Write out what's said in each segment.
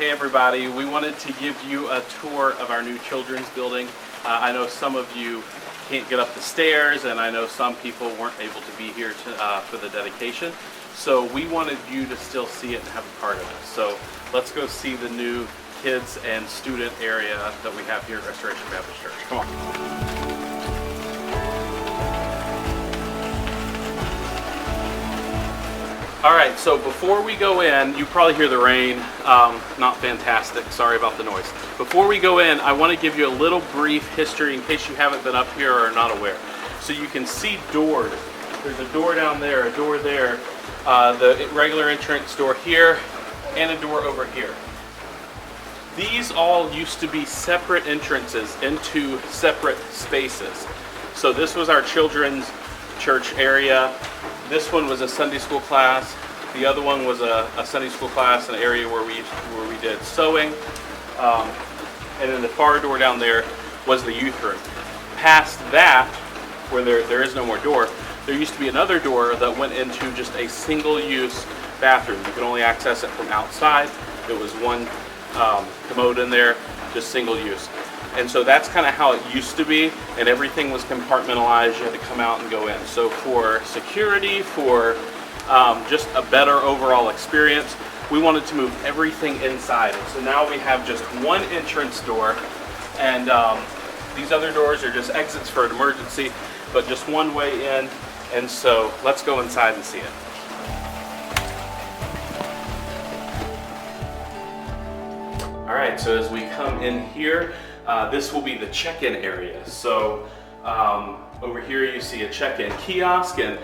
Hey everybody, we wanted to give you a tour of our new children's building. I know some of you can't get up the stairs, and I know some people weren't able to be here for the dedication. So we wanted you to still see it and have a part of it. So let's go see the new kids and student area that we have here at Restoration Baptist Church. Come on. All right, so before we go in, you probably hear the rain, not fantastic, sorry about the noise. Before we go in, I want to give you a little brief history in case you haven't been up here or are not aware. So you can see doors. There's a door down there, a door there, the regular entrance door here, and a door over here. These all used to be separate entrances into separate spaces. So this was our children's church area. This one was a Sunday school class. The other one was a Sunday school class, an area where we did sewing. And then the far door down there was the youth room. Past that, where there is no more door, there used to be another door that went into just a single-use bathroom. You could only access it from outside. It was one commode in there, just single use. And so that's kind of how it used to be, and everything was compartmentalized. You had to come out and go in. So for security, for just a better overall experience, we wanted to move everything inside. And so now we have just one entrance door, and these other doors are just exits for an emergency, but just one way in. And so let's go inside and see it. All right, so as we come in here, this will be the check-in area. So over here you see a check-in kiosk, and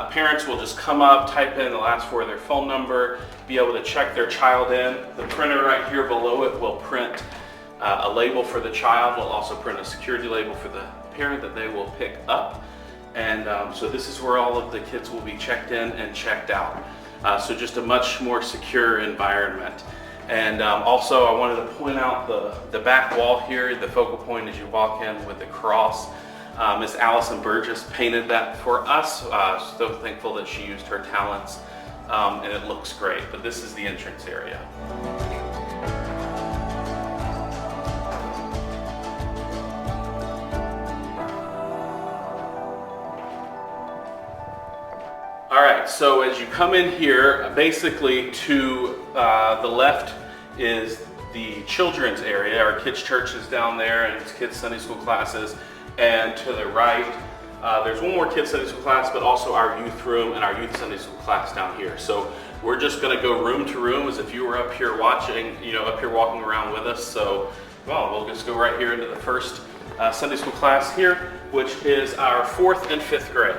parents will just come up, type in the last four of their phone number, be able to check their child in. The printer right here below it will print a label for the child. We'll also print a security label for the parent that they will pick up. And so this is where all of the kids will be checked in and checked out. So just a much more secure environment. And also I wanted to point out the back wall here, the focal point as you walk in with the cross. Miss Allison Burgess painted that for us. So thankful that she used her talents, and it looks great. But this is the entrance area. All right, so as you come in here, basically to the left is the children's area. Our kids' church is down there, and it's kids' Sunday school classes. And to the right, there's one more kids' Sunday school class, but also our youth room and our youth Sunday school class down here. So we're just going to go room to room as if you were up here watching, up here walking around with us. So, well, we'll just go right here into the first Sunday school class here, which is our 4th and 5th grade.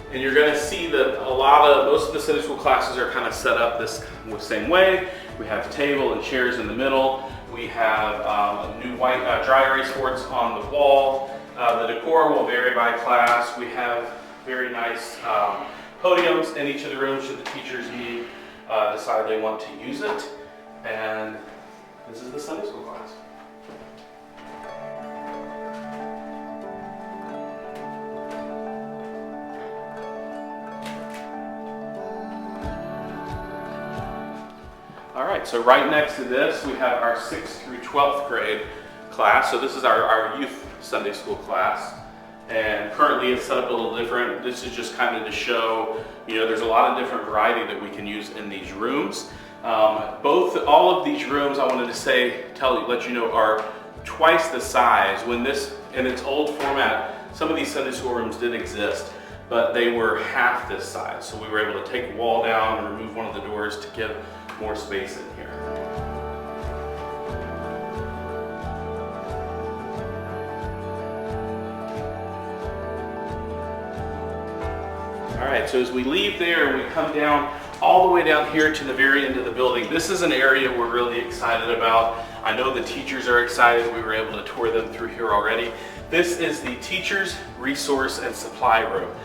And you're going to see that most of the Sunday school classes are kind of set up this same way. We have a table and chairs in the middle. We have a new white dry erase boards on the wall. The decor will vary by class. We have very nice podiums in each of the rooms should the teachers decide they want to use it. And this is the Sunday school class. All right, so right next to this, we have our 6th through 12th grade class. So this is our youth Sunday school class. And currently it's set up a little different. This is just kind of to show, there's a lot of different variety that we can use in these rooms. All of these rooms, I wanted to let you know, are twice the size. When this, in its old format, some of these Sunday school rooms did exist, but they were half this size. So we were able to take a wall down and remove one of the doors to give more space in here. All right, so as we leave there and we come down all the way down here to the very end of the building, this is an area we're really excited about. I know the teachers are excited. We were able to tour them through here already. This is the Teachers Resource and Supply Room.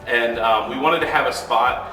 And we wanted to have a spot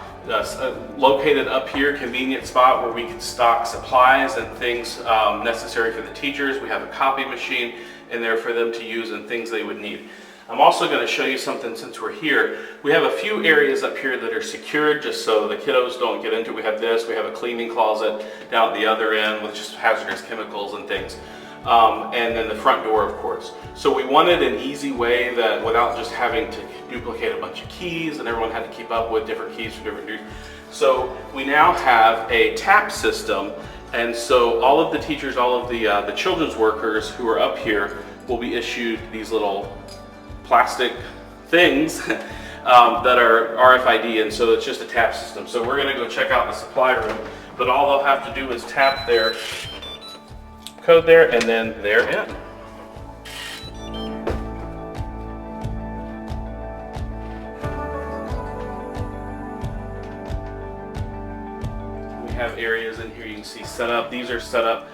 located up here, convenient spot where we could stock supplies and things necessary for the teachers. We have a copy machine in there for them to use and things they would need. I'm also going to show you something since we're here. We have a few areas up here that are secured just so the kiddos don't get into it. We have this, we have a cleaning closet down at the other end with just hazardous chemicals and things. And then the front door, of course. So we wanted an easy way that without just having to duplicate a bunch of keys and everyone had to keep up with different keys for different duties. So we now have a tap system, and so all of the teachers, all of the children's workers who are up here will be issued these little plastic things that are RFID, and so it's just a tap system. So we're going to go check out the supply room, but all they'll have to do is tap their code there, and then they're in. We have areas in here you can see set up. These are set up,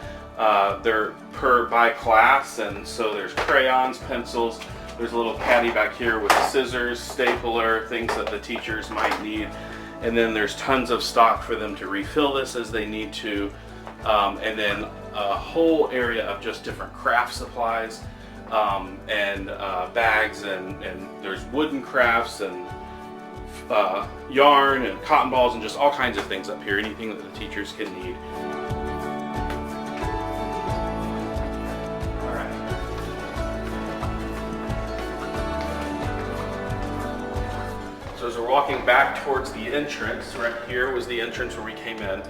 they're by class, and so there's crayons, pencils. There's a little caddy back here with scissors, stapler, things that the teachers might need. And then there's tons of stock for them to refill this as they need to. And then a whole area of just different craft supplies and bags, and there's wooden crafts and yarn and cotton balls and just all kinds of things up here, anything that the teachers can need. So as we're walking back towards the entrance, right here was the entrance where we came in.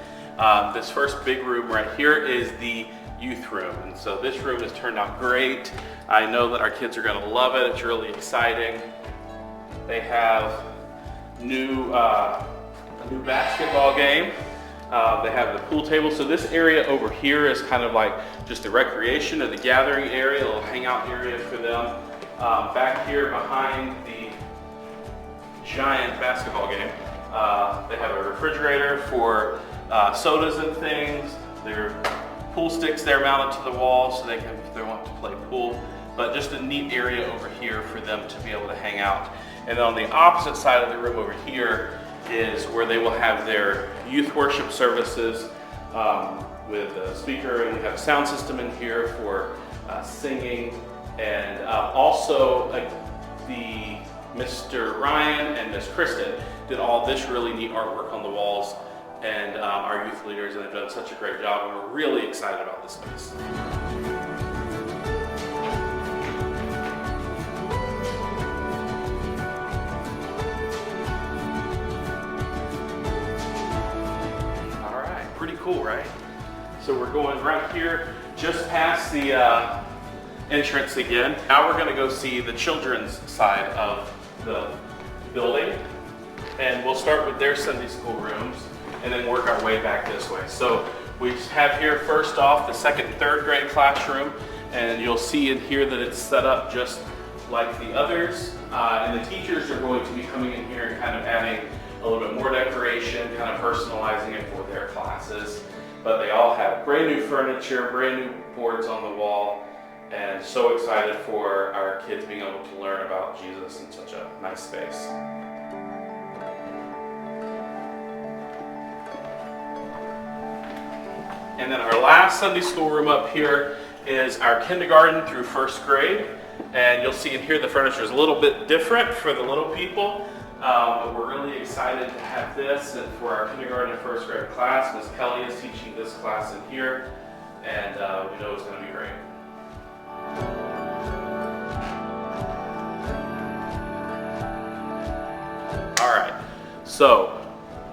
This first big room right here is the youth room, and so this room has turned out great. I know that our kids are going to love it. It's really exciting. They have a new basketball game. They have the pool table. So this area over here is kind of like just the recreation or the gathering area, a little hangout area for them. Back here behind the giant basketball game, they have a refrigerator for sodas and things. There are pool sticks there mounted to the wall so they can, if they want to play pool. But just a neat area over here for them to be able to hang out. And then on the opposite side of the room over here is where they will have their youth worship services with a speaker, and we have a sound system in here for singing, and also the Mr. Ryan and Miss Kristen did all this really neat artwork on the walls, and our youth leaders, and they've done such a great job, and we're really excited about this space. All right, pretty cool, right? So we're going right here, just past the entrance again. Now we're going to go see the children's side of the building, and we'll start with their Sunday school rooms and then work our way back this way. So we have here first off the second and third grade classroom, and you'll see in here that it's set up just like the others, and the teachers are going to be coming in here and kind of adding a little bit more decoration, kind of personalizing it for their classes. But they all have brand new furniture, brand new boards on the wall, and so excited for our kids being able to learn about Jesus in such a nice space. And then our last Sunday school room up here is our kindergarten through first grade. And you'll see in here the furniture is a little bit different for the little people. But we're really excited to have this, and for our kindergarten and first grade class. Ms. Kelly is teaching this class in here, and we know it's going to be great. All right, so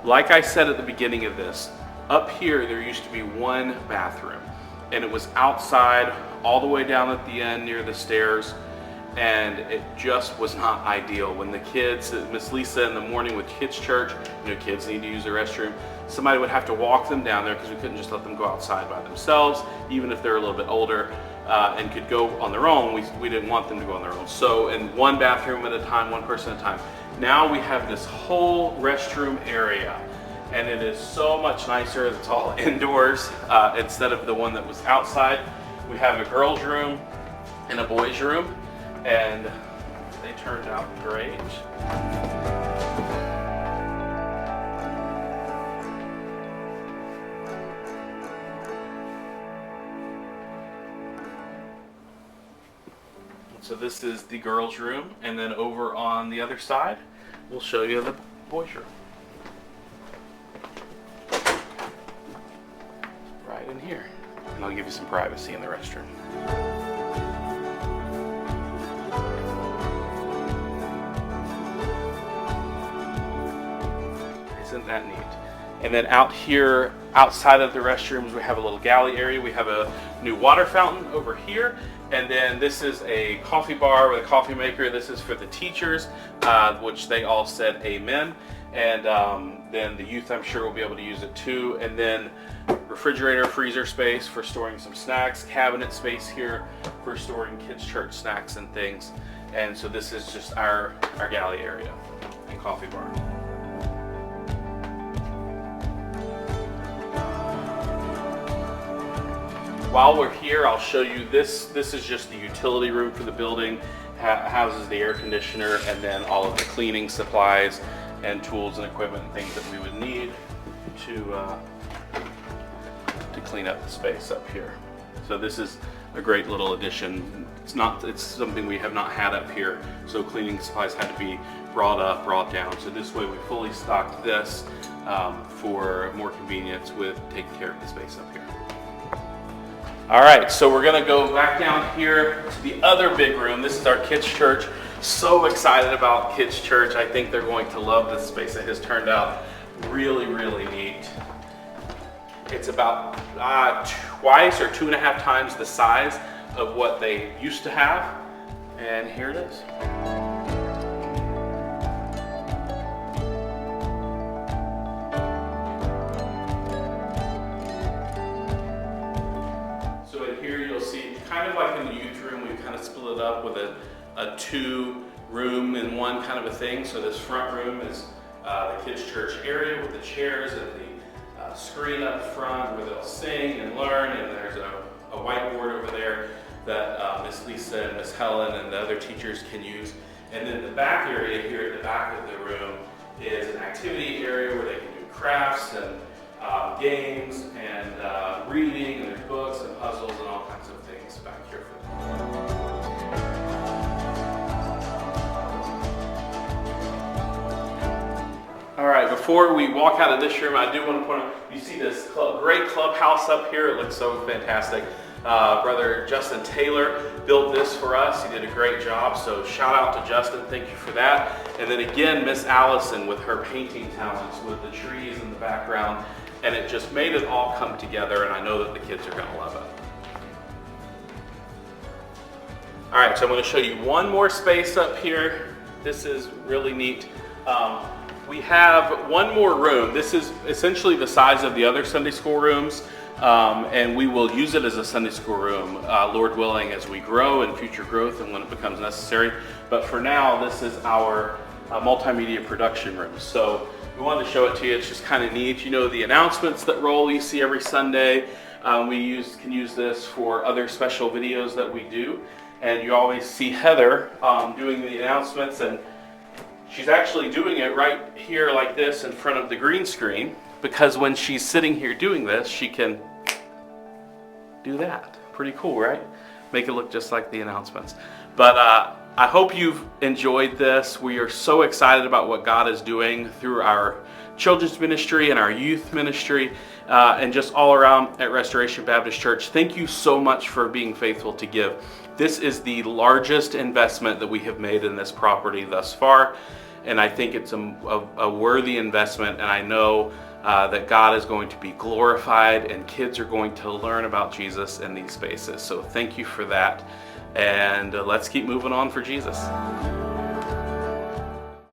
like I said at the beginning of this, up here there used to be one bathroom, and it was outside all the way down at the end near the stairs, and it just was not ideal. When the kids, Miss Lisa in the morning with kids church, kids need to use the restroom, somebody would have to walk them down there because we couldn't just let them go outside by themselves, even if they're a little bit older and could go on their own. We didn't want them to go on their own. So in one bathroom at a time, one person at a time. Now we have this whole restroom area, and it is so much nicer. It's all indoors instead of the one that was outside. We have a girls' room and a boys' room, and they turned out great. So this is the girls' room, and then over on the other side, we'll show you the boys' room. Right in here. And I'll give you some privacy in the restroom. Isn't that neat? And then out here, outside of the restrooms, we have a little galley area. We have a new water fountain over here. And then this is a coffee bar with a coffee maker. This is for the teachers, which they all said amen. And then the youth, I'm sure, will be able to use it too. And then refrigerator, freezer space for storing some snacks, cabinet space here for storing kids' church snacks and things. And so this is just our galley area and coffee bar. While we're here, I'll show you this. This is just the utility room for the building. Houses the air conditioner and then all of the cleaning supplies and tools and equipment and things that we would need to clean up the space up here. So this is a great little addition. It's something we have not had up here. So cleaning supplies had to be brought down. So this way we fully stocked this for more convenience with taking care of the space up here. All right, so we're gonna go back down here to the other big room. This is our kids' church. So excited about kids' church. I think they're going to love this space. It has turned out really, really neat. It's about twice or 2.5 times the size of what they used to have. And here it is. Kind of like in the youth room, we've kind of split it up with a 2-room in one kind of a thing. So this front room is the kids' church area with the chairs and the screen up front where they'll sing and learn. And there's a whiteboard over there that Miss Lisa and Miss Helen and the other teachers can use. And then the back area here at the back of the room is an activity area where they can do crafts and games and reading, and there's books and puzzles and all kinds of things back here for them. All right, before we walk out of this room, I do want to point out, you see this great clubhouse up here. It looks so fantastic. Brother Justin Taylor built this for us. He did a great job, so shout out to Justin. Thank you for that. And then again, Miss Allison with her painting talents with the trees in the background. And it just made it all come together, and I know that the kids are going to love it. All right, so I'm going to show you one more space up here. This is really neat. We have one more room. This is essentially the size of the other Sunday school rooms, and we will use it as a Sunday school room, Lord willing, as we grow and future growth and when it becomes necessary. But for now, this is our multimedia production room. So we wanted to show it to you. It's just kind of neat. You know, the announcements that roll you see every Sunday, we can use this for other special videos that we do. And you always see Heather doing the announcements, and she's actually doing it right here like this in front of the green screen, because when she's sitting here doing this, she can do that. Pretty cool, right? Make it look just like the announcements. But I hope you've enjoyed this. We are so excited about what God is doing through our children's ministry and our youth ministry and just all around at Restoration Baptist Church. Thank you so much for being faithful to give. This is the largest investment that we have made in this property thus far, and I think it's a worthy investment, and I know that God is going to be glorified and kids are going to learn about Jesus in these spaces. So thank you for that. And let's keep moving on for Jesus.